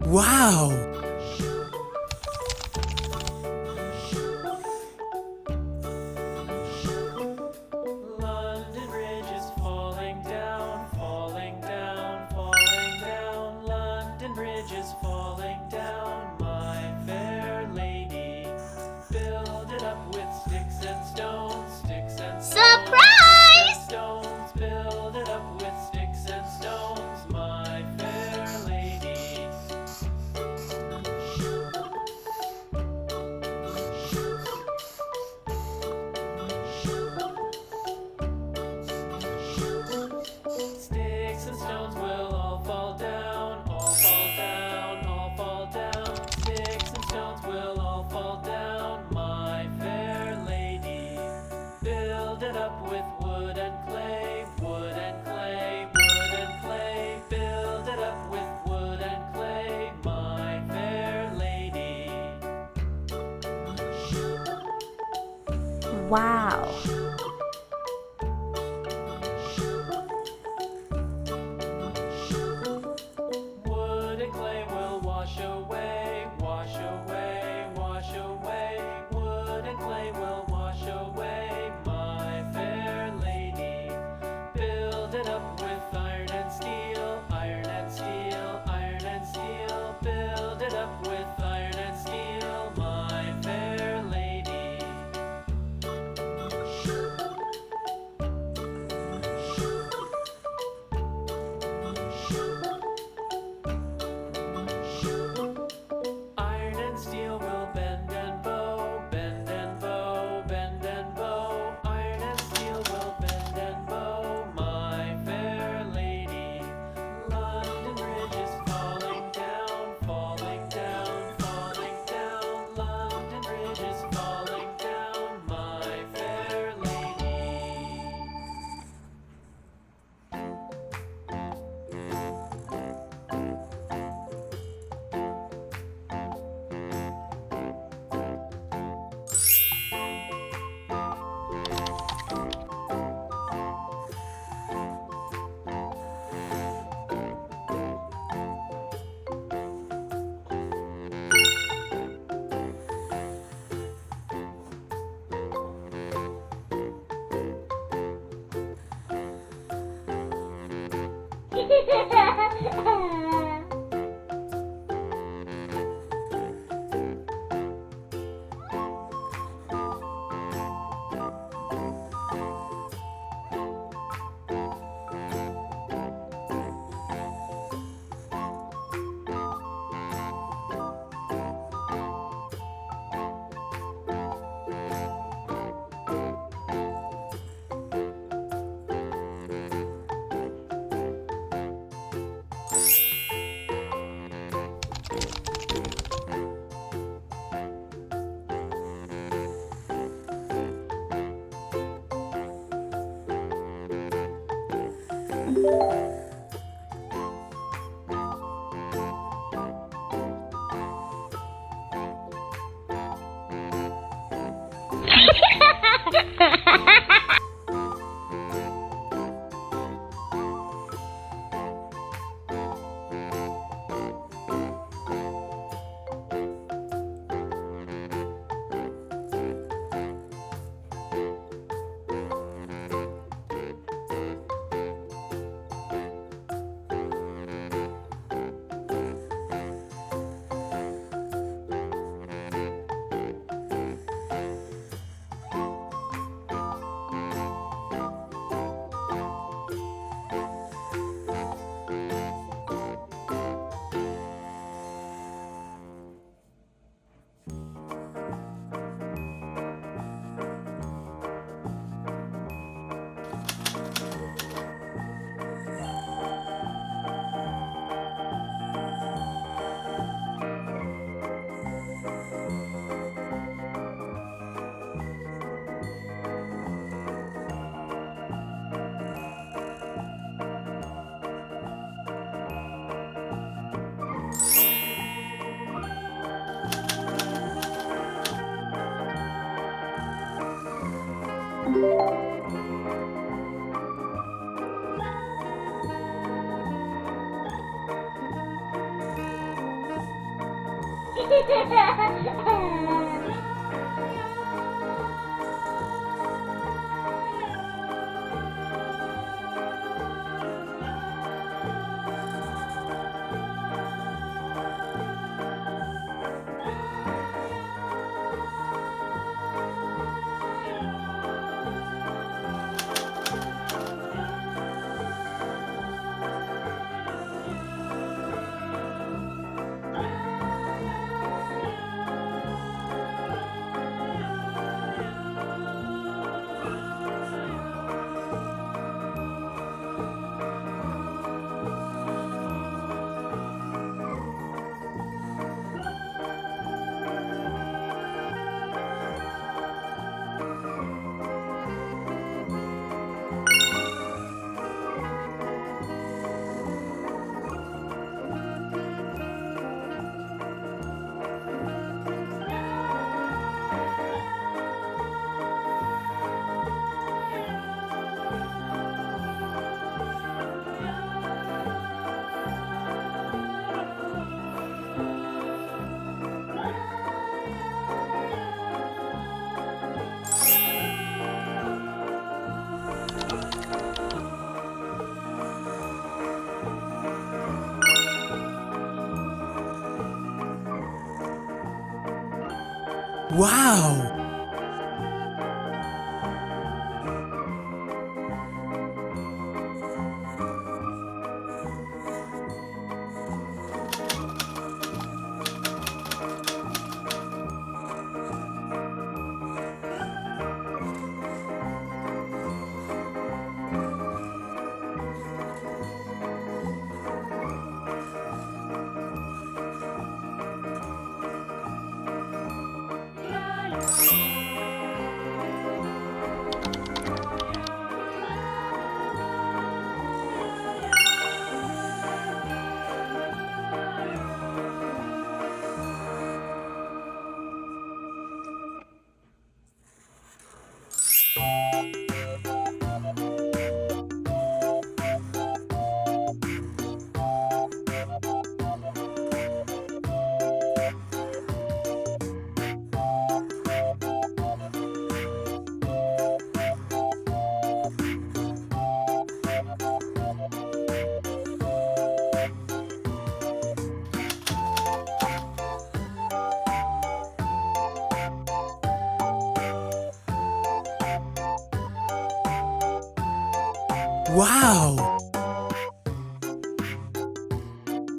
Wow! London Bridge is falling down, falling down, falling down. London Bridge is falling down, my fair lady. Build it up with sticks and stones, sticks and stones. Surprise! Sticks and stones. Build it up with sticks and stones, my fair lady. Sticks and stones will all fall down, all fall down, all fall down. Sticks and stones will all fall down, my fair lady. Build it up with wood and clay, wood and clay, wood and clay. Build it up with wood and clay, my fair lady. Wow! Wood and clay will wash away, wash away, wash away. Wood and clay will wash away, my fair lady. Build it up with iron and steel, iron and steel, iron and steel. Build it up with iron and steel, my fair lady. Iron and steel will bend and bow, bend and bow, bend and bow. Iron and steel will bend and bow, my fair lady. London Bridge is falling down, falling down, falling down. London Bridge is falling down, my fair lady. Wow! Wow!